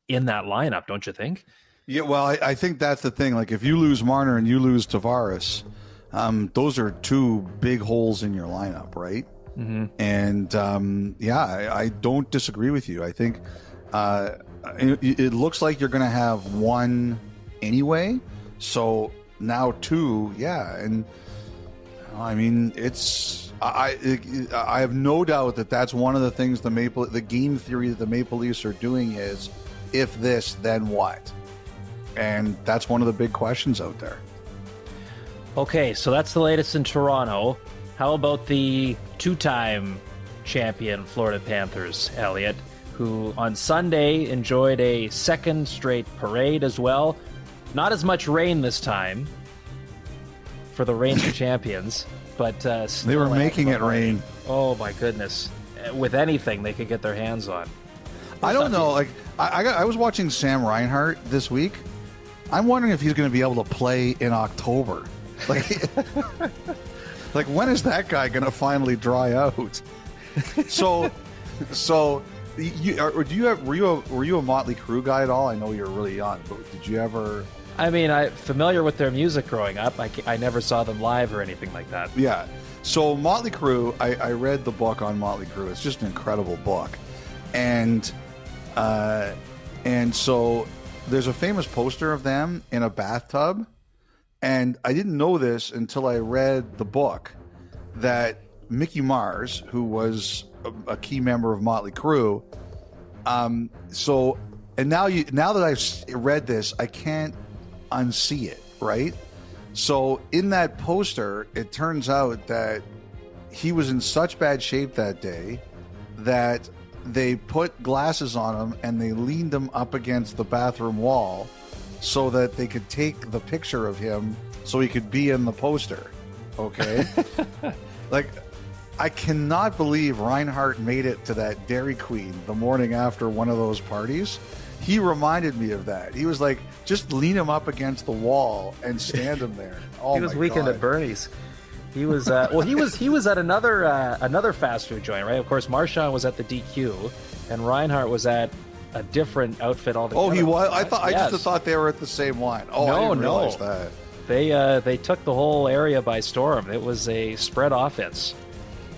in that lineup, don't you think? Yeah, well, I think that's the thing. Like, if you lose Marner and you lose Tavares, those are two big holes in your lineup, right? Mm-hmm. And I don't disagree with you. I think it looks like you're going to have one anyway. So now two, yeah. And I mean, I have no doubt that that's one of the things the game theory that the Maple Leafs are doing is, if this, then what? And that's one of the big questions out there. Okay, so that's the latest in Toronto. How about the two-time champion Florida Panthers, Elliotte, who on Sunday enjoyed a second straight parade as well? Not as much rain this time for the reigning champions, but they were making it rain. Oh my goodness! With anything they could get their hands on. I don't know. Like I was watching Sam Reinhart this week. I'm wondering if he's going to be able to play in October. Like, like when is that guy going to finally dry out? So were you a Motley Crue guy at all? I know you're really young, but did you ever? I mean, I'm familiar with their music growing up. I never saw them live or anything like that. Yeah. So Motley Crue, I read the book on Motley Crue. It's just an incredible book, and so there's a famous poster of them in a bathtub. And I didn't know this until I read the book, that Mickey Mars, who was a key member of Motley Crue, now that I've read this, I can't unsee it, right? So in that poster, it turns out that he was in such bad shape that day that they put glasses on him and they leaned him up against the bathroom wall so that they could take the picture of him so he could be in the poster. Okay? Like, I cannot believe Reinhart made it to that Dairy Queen the morning after one of those parties. He reminded me of that. He was like, just lean him up against the wall and stand him there. Oh, he was Weekend at Bernie's. He was he was at another fast food joint, right? Of course, Marchand was at the DQ, and Reinhart was at a different outfit altogether. Oh, he was. I just thought they were at the same one. Oh, I didn't realize that. They took the whole area by storm. It was a spread offense.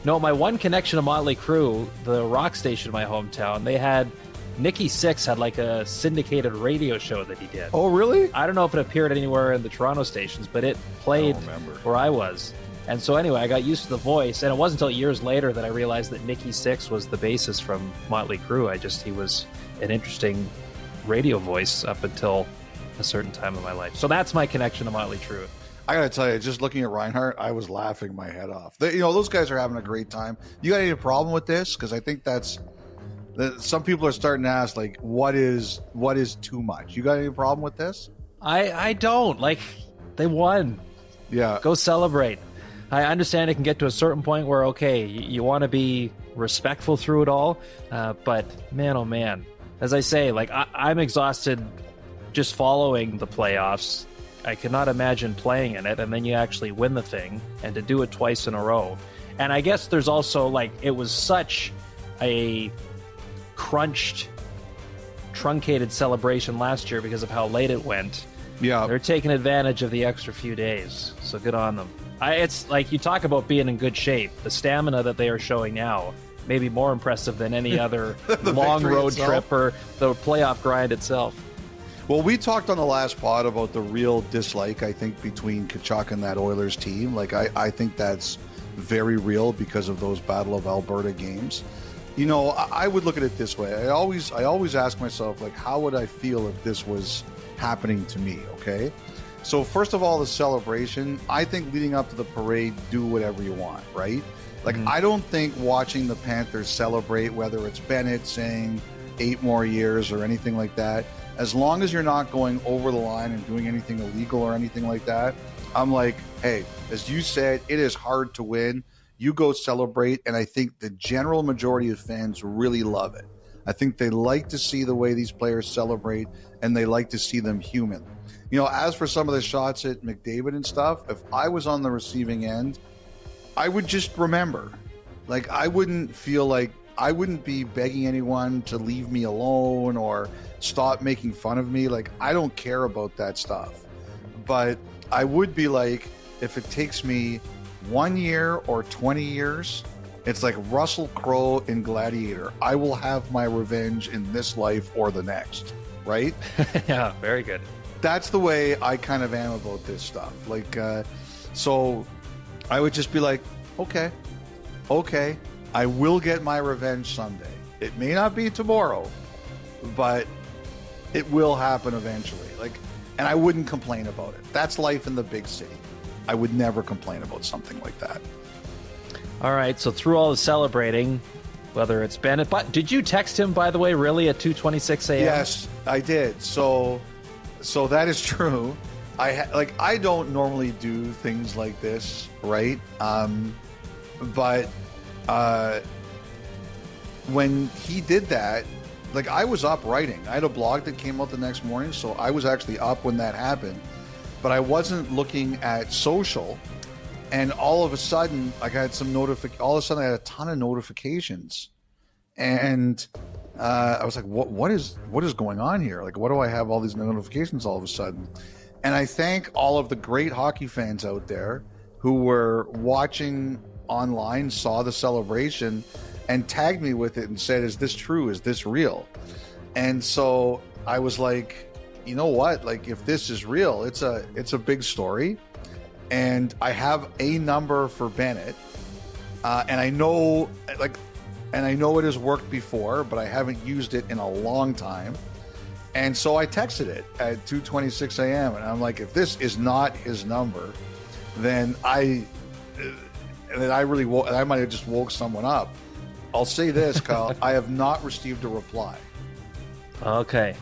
No, my one connection to Motley Crue, the rock station in my hometown, they had Nikki Sixx had like a syndicated radio show that he did. Oh, really? I don't know if it appeared anywhere in the Toronto stations, but it played where I was. And so anyway, I got used to the voice, and it wasn't until years later that I realized that Nikki Sixx was the bassist from Motley Crue. He was an interesting radio voice up until a certain time in my life. So that's my connection to Motley Crue. I gotta tell you, just looking at Reinhart, I was laughing my head off. Those guys are having a great time. You got any problem with this? Because I think some people are starting to ask, like, what is too much? You got any problem with this? I don't. Like, they won. Yeah. Go celebrate. I understand it can get to a certain point where, okay, you want to be respectful through it all, but man, oh man, as I say, like I'm exhausted just following the playoffs. I cannot imagine playing in it, and then you actually win the thing, and to do it twice in a row. And I guess there's also, like, it was such a crunched, truncated celebration last year because of how late it went. Yeah. They're taking advantage of the extra few days, so good on them. It's like, you talk about being in good shape. The stamina that they are showing now may be more impressive than any other long road trip or the playoff grind itself. Well, we talked on the last pod about the real dislike, I think, between Tkachuk and that Oilers team. Like, I think that's very real because of those Battle of Alberta games. I would look at it this way. I always ask myself, like, how would I feel if this was happening to me, okay? So first of all, the celebration, I think leading up to the parade, do whatever you want, right? Like, I don't think watching the Panthers celebrate, whether it's Bennett saying 8 more years or anything like that, as long as you're not going over the line and doing anything illegal or anything like that, I'm like, hey, as you said, it is hard to win. You go celebrate, and I think the general majority of fans really love it. I think they like to see the way these players celebrate, and they like to see them human. As for some of the shots at McDavid and stuff, if I was on the receiving end, I would just remember. Like, I wouldn't feel like I wouldn't be begging anyone to leave me alone or stop making fun of me. Like, I don't care about that stuff. But I would be like, if it takes me 1 year or 20 years, it's like Russell Crowe in Gladiator. I will have my revenge in this life or the next, right? Yeah, very good. That's the way I kind of am about this stuff. Like, so I would just be like, okay, I will get my revenge someday. It may not be tomorrow, but it will happen eventually. Like, and I wouldn't complain about it. That's life in the big city. I would never complain about something like that. All right, so through all the celebrating, whether it's Bennett, but did you text him, by the way, really at 2:26 a.m.? Yes, I did. So that is true. I don't normally do things like this, right? But when he did that, like, I was up writing. I had a blog that came out the next morning, so I was actually up when that happened. But I wasn't looking at social, and all of a sudden, like, I had all of a sudden I had a ton of notifications, and I was like, what is going on here? Like, what do I have all these notifications all of a sudden? And I thank all of the great hockey fans out there who were watching online, saw the celebration, and tagged me with it and said, is this true? Is this real? And so I was like, you know what? Like, if this is real, it's a big story. And I have a number for Bennett. And I know it has worked before, but I haven't used it in a long time. And so I texted it at 2:26 a.m. And I'm like, if this is not his number, then I might have just woke someone up. I'll say this, Kyle, I have not received a reply. Okay.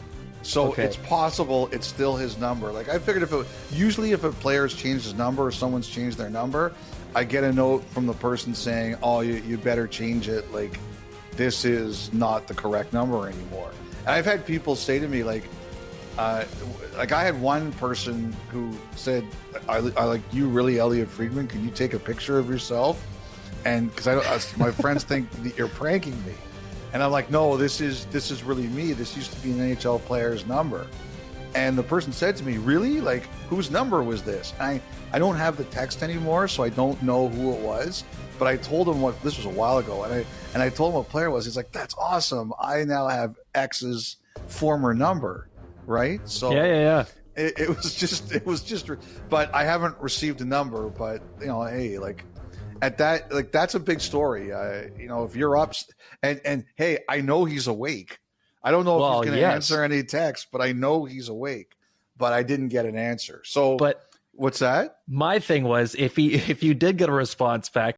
So it's possible it's still his number. Like, I figured usually if a player's changed his number or someone's changed their number, I get a note from the person saying, oh, you better change it. Like, this is not the correct number anymore. And I've had people say to me, like I had one person who said, I like, you really, Elliotte Friedman? Can you take a picture of yourself? And because my friends think that you're pranking me. And I'm like, no, this is really me. This used to be an NHL player's number. And the person said to me, really? Like, whose number was this? I don't have the text anymore, so I don't know who it was. But I told him this was a while ago, and I told him what player it was. He's like, that's awesome. I now have X's former number, right? So yeah. It was just, but I haven't received a number. But, you know, hey, like, at that, like, that's a big story. You know, if you're up, and hey, I know he's awake. I don't know if he's going to answer any text, but I know he's awake. But I didn't get an answer. So, but what's that? My thing was, if you did get a response back,